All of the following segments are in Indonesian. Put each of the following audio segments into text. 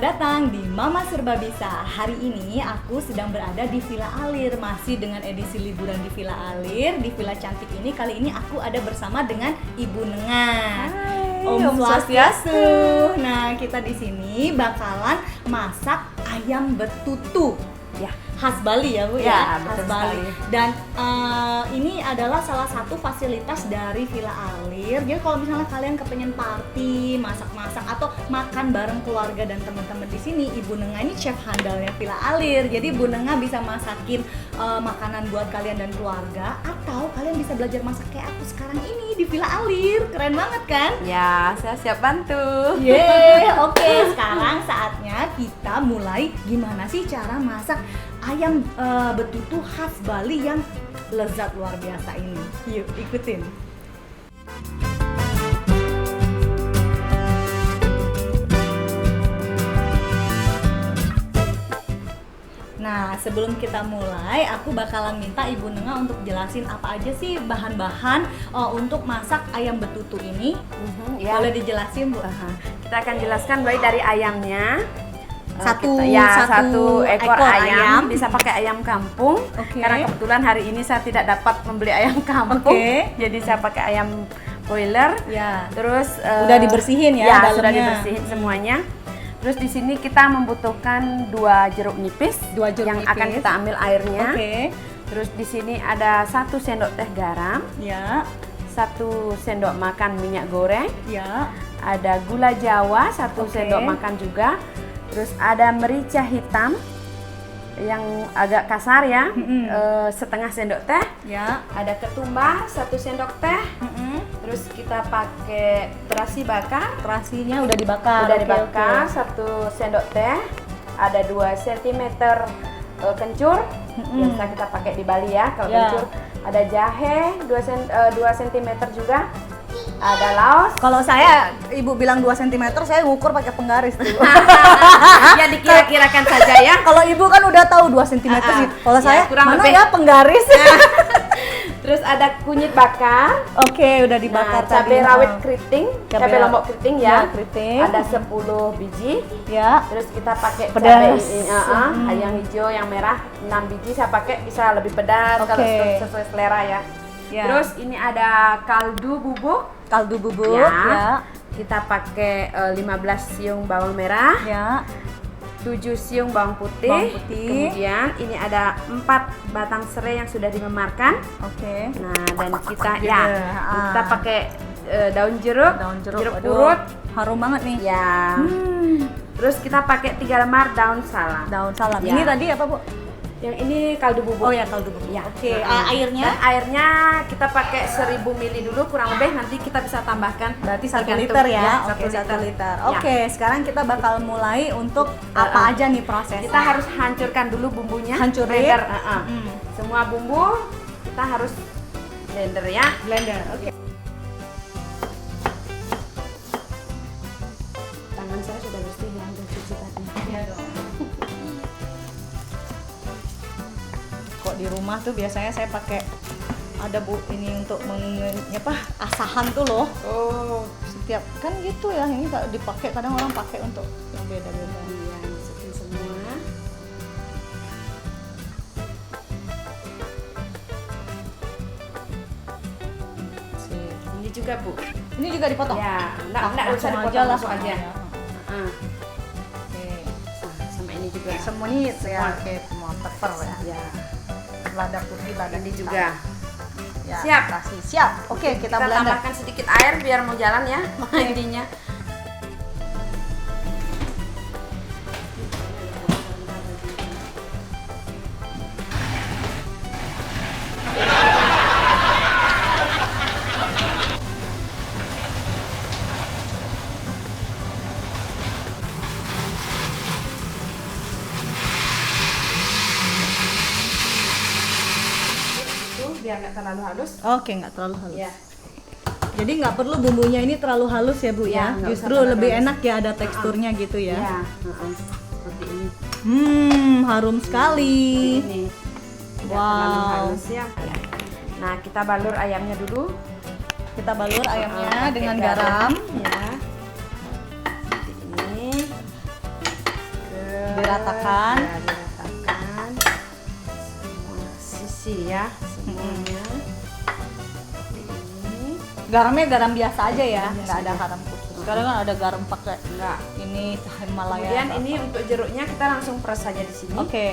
Selamat datang di Mama Serba Bisa. Hari ini aku sedang berada di Villa Alir, masih dengan edisi liburan di Villa Alir, di Villa Cantik ini. Kali ini aku ada bersama dengan Ibu Nengah. Hai, Om Swastiastu. Nah, kita di sini bakalan masak ayam betutu. Ya, Khas Bali ya Bu ya, khas betul Bali. sekali. Dan ini adalah salah satu fasilitas dari Villa Alir. Jadi kalau misalnya kalian kepengen party, masak-masak atau makan bareng keluarga dan teman-teman di sini, Ibu Nengah ini chef handalnya Villa Alir. Jadi Ibu Nengah bisa masakin makanan buat kalian dan keluarga, atau kalian bisa belajar masak kayak aku sekarang ini di Villa Alir. Keren banget kan? Ya, saya siap bantu. Yeay, oke. Sekarang saatnya kita mulai gimana sih cara masak ayam betutu khas Bali yang lezat luar biasa ini. Yuk, ikutin. Nah, sebelum kita mulai, aku bakalan minta Ibu Nengah untuk jelasin apa aja sih bahan-bahan untuk masak ayam betutu ini. Ya. Boleh dijelasin, Bu? Kita akan jelaskan mulai dari ayamnya. Satu ekor ayam. Bisa pakai ayam kampung. Oke. Karena kebetulan hari ini saya tidak dapat membeli ayam kampung. Oke. Jadi saya pakai ayam broiler. Ya. Terus Udah dibersihin ya, ya, dalamnya. sudah dibersihin semuanya. Terus di sini kita membutuhkan 2 jeruk nipis, yang akan kita ambil airnya. Oke. Terus di sini ada 1 sendok teh garam, Ya. 1 sendok makan minyak goreng, Ya. ada gula Jawa 1 Oke. sendok makan juga. Terus ada merica hitam yang agak kasar ya, setengah sendok teh. Ya. Ada ketumbar 1 sendok teh. Terus kita pakai terasi bakar. Terasinya udah dibakar. Udah Oke, dibakar oke. 1 sendok teh. Ada 2 cm kencur. Biasa kita pakai di Bali ya kalau Ya. kencur. Ada jahe 2 cm juga. Ada laos. Kalau saya, Ibu bilang 2 cm, saya ngukur pakai penggaris tuh. Ya dikira-kirakan saja ya. Kalau Ibu kan udah tahu 2 cm sih. Kalau Ya, saya kurang mana lebih. ya penggaris? Terus ada kunyit bakar. Oke, udah dibakar Nah, cabai tadi. rawit keriting, cabai lombok keriting ya. Ya, keriting. Ada 10 biji. Ya. Terus kita pakai Pedas. cabai ini, yang hijau, yang merah 6 biji saya pakai, bisa lebih pedas kalau Oke. sesuai selera ya. Ya. Terus ini ada kaldu bubuk. Kaldu bubuk. Ya. Ya. Kita pakai 15 siung bawang merah, Ya. 7 siung bawang putih. Bawang putih. Kemudian ini ada 4 batang serai yang sudah dimemarkan. Oke. Nah, dan kita Gitu, ya, ah. kita pakai daun jeruk, Jeruk aduh, purut. harum banget nih. Ya. Terus kita pakai 3 lembar daun salam. Daun salam. Ya. Ini tadi apa, Bu? Yang ini kaldu Oh bubuk. ya, kaldu bubuk. Ya. Oke. Nah, Airnya? dan airnya kita pakai 1000 ml dulu kurang lebih, nanti kita bisa tambahkan. Berarti 1 tergantung, liter ya? satu Oke, 1 liter. Ya. Oke, sekarang kita bakal mulai untuk apa aja nih prosesnya? Kita harus hancurkan dulu bumbunya. Hancurin? Blender. Mm. Semua bumbu kita harus blender ya. blender. Oke. Tangan saya sudah bersih ya, udah cuci tadi. Iya dong. Kok di rumah tuh biasanya saya pakai ada Bu ini untuk asahan tuh loh. Oh, Setiap kan gitu ya, ini kalau dipakai kadang orang pakai untuk yang beda-beda. iya, masukin semua. Sip. Ini juga Bu. Ini juga dipotong. Ya, enggak Langsung usah dipotong, aja lah. langsung aja. Ya. Oke. Nah, sama ini juga. Semua ini ya, oke, semua pepper ya. Ya, Lada putih, lada ini hitam. juga. Ya, Siap. kasih. Siap. Oke, kita blender. tambahkan sedikit air biar mau jalan ya intinya. Itu biar nggak terlalu halus. Oke, nggak terlalu halus. Ya. Jadi nggak perlu bumbunya ini terlalu halus ya Bu Ya, ya? nggak Justru usah terlalu lebih halus. enak ya ada teksturnya gitu ya. Ya, seperti ini. Harum sekali. Ini. Tidak Wow. terlalu halus ya. Nah, kita balur ayamnya dulu. Kita balur ayamnya Pakai dengan garam. ya. Seperti ini. diratakan. Ya, diratakan. Semua sisi ya, semuanya. Ini Garamnya garam biasa aja ya, Biasa nggak ada aja. garam khusus. Sekarang kan ada garam pakai enggak. ini Himalaya. Kemudian atau ini apa. untuk jeruknya kita langsung peres saja di sini. Oke.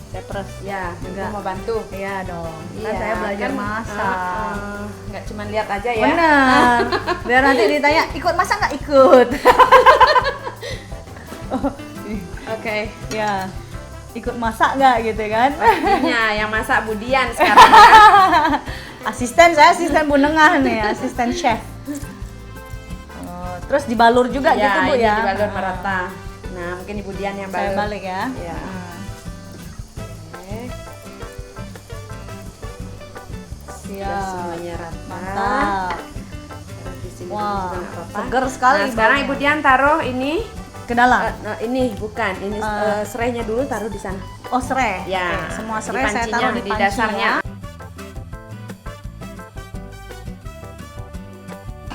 Saya peres. Ya, Enggak. Ibu mau bantu. Iya dong. Kan Iya, saya belajar kan, masak. nggak cuma lihat aja ya. Benar. Biar nanti ditanya ikut masak nggak ikut. Oke. Ya. Ikut masak nggak gitu kan? Pastinya yang masak Budian sekarang. Ya. Saya asisten Bu Nengah nih, asisten chef. Oh, terus dibalur juga gitu Bu ini ya? dibalur merata. Nah, mungkin Ibu Dian yang Saya balur. balik ya. Ya. Hmm. Oke. Sudah Siap. semuanya rata. Mantap. Taruh di sini Wah, juga nggak apa-apa. seger sekali Nah, sekarang baunya. Ibu Dian taruh ini. Ke dalam. Ini bukan, ini serainya dulu taruh di sana. Oh, serai. Ya, Oke, semua di serai saya pancinya, taruh di di panci dasarnya. ya.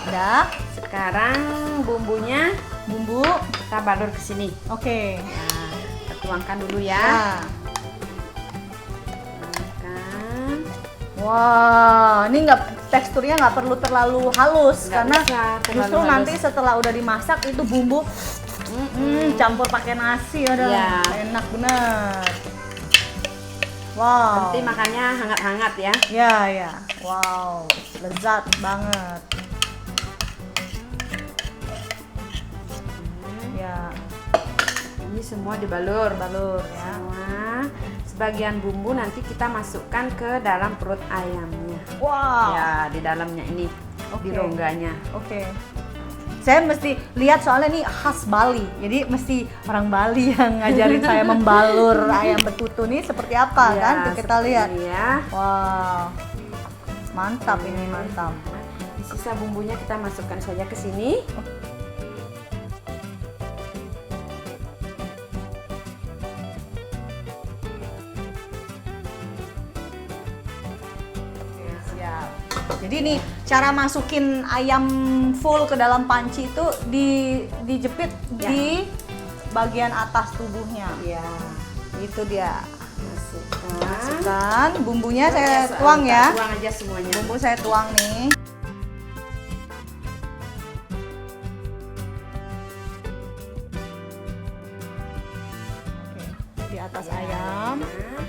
Udah, Sekarang bumbunya bumbu. kita balur ke sini. Oke. Nah, kita tuangkan dulu ya. Nah. Tuangkan. Wah, ini teksturnya nggak perlu terlalu halus Nggak karena usah terlalu justru halus. nanti setelah udah dimasak itu bumbu campur pakai nasi ada Iya. enak bener. Wow. Nanti makannya hangat-hangat ya. Ya ya. Wow, lezat banget. Ya, Ini semua dibalur. balur ya. Semua. Sebagian bumbu nanti kita masukkan ke dalam perut ayamnya. Wow. Ya, di dalamnya ini, di Oke. rongganya. Oke. Saya mesti lihat soalnya ini khas Bali. Jadi mesti orang Bali yang ngajarin saya membalur ayam betutu nih seperti apa Ya, kan? Tuh kita seperti lihat. ini ya. Wow. Mantap ini, mantap. Di sisa bumbunya kita masukkan saja ke sini. Oke, siap. Jadi nih cara masukin ayam full ke dalam panci itu dijepit Ya. di bagian atas tubuhnya. Ya, Itu dia. masukkan. Masukkan bumbunya saya tuang ya. Tuang aja semuanya. Bumbu saya tuang nih. Oke, di atas ayam Nah,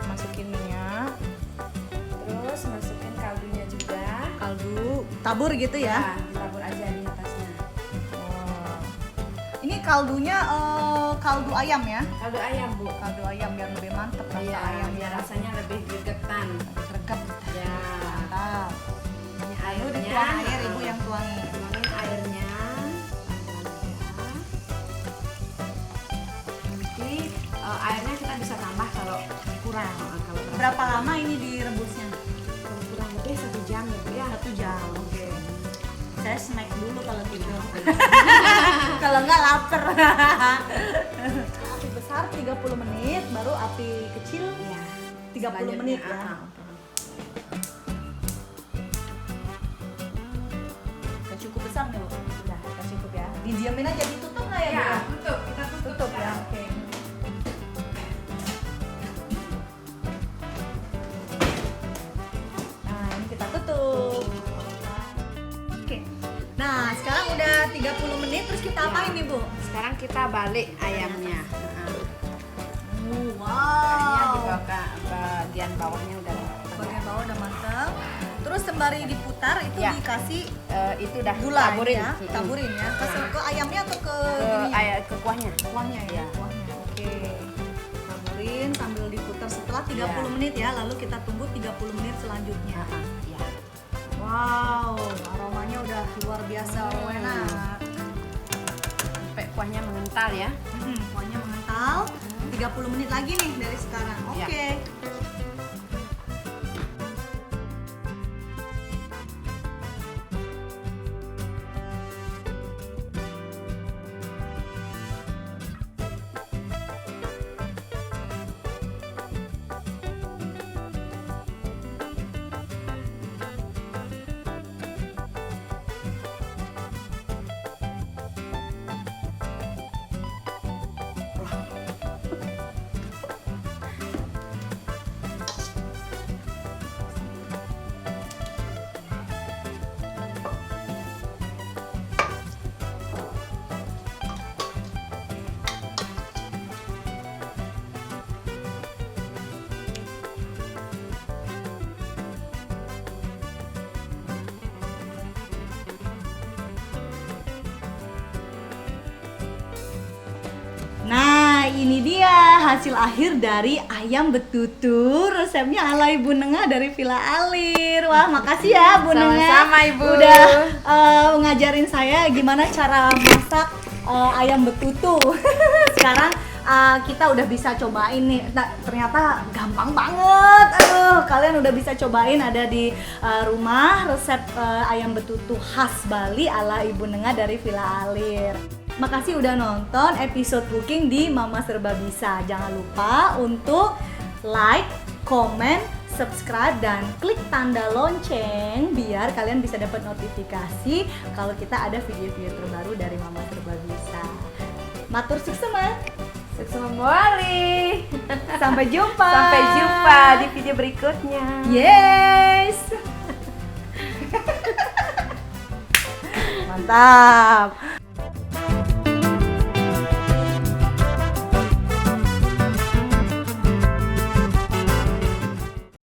masukin minyak, terus masukin kaldunya juga. kaldu, tabur gitu ya. Nah, tabur aja di atasnya. Oh. Ini kaldunya kaldu ayam ya. Kaldu ayam, Bu. Kaldu ayam biar lebih mantep rasa Iya, ayamnya. biar rasanya lebih gregetan. Regep. Ya. Mantap. Ini Lalu airnya. dituang air, ibu yang tuangin. Tuangin airnya. Nanti airnya kita bisa tambah kalau kurang. Kalau Berapa lama ini direbusnya? kalau kurang lebih 1 jam ya, Bu ya. 1 jam. Oke. Saya snack dulu kalau tidur. Kalau nggak lapar. Api besar 30 menit, baru api kecil Iya. 30 menit ya. Ah. Udah cukup besar nih, Bu. Sudah, udah cukup ya. Didiamin aja, ditutup nggak ya, Bu? Ya, tutup. Kita Tutup ya. Oke. Nah, ini kita tutup. Oke. Nah, sekarang udah 30 menit terus kita apain nih, Bu? Sekarang kita balik ayamnya. Ayamnya di Wow. bagian bawahnya udah Bagian bawah udah matang. Terus sembari diputar itu Ya. dikasih itu udah gula taburin. ya, taburin ya. Ke ayamnya atau ke ininya? Ke kuahnya. Kuahnya ya, Ya. kuahnya. Oke. Taburin sambil diputar setelah 30 menit ya, lalu kita tunggu 30 menit selanjutnya. Ya. Wow, aromanya udah luar biasa enak. Sampai kuahnya mengental ya. Kuahnya mengental. 30 menit lagi nih dari sekarang. Oke. Ya. ini dia hasil akhir dari ayam betutu resepnya ala Ibu Nengah dari Villa Alir. Wah, makasih ya Bu Nengah. Sama-sama, Ibu. Udah ngajarin saya gimana cara masak ayam betutu. Sekarang kita udah bisa cobain nih. Nah, ternyata gampang banget. Aduh, kalian udah bisa cobain, ada di rumah resep ayam betutu khas Bali ala Ibu Nengah dari Villa Alir. Makasih udah nonton episode cooking di Mama Serba Bisa. Jangan lupa untuk like, comment, subscribe, dan klik tanda lonceng biar kalian bisa dapat notifikasi kalau kita ada video-video terbaru dari Mama Serba Bisa. Matur suksema. Sukses kembali. Sampai jumpa. Sampai jumpa di video berikutnya. Yes. Mantap.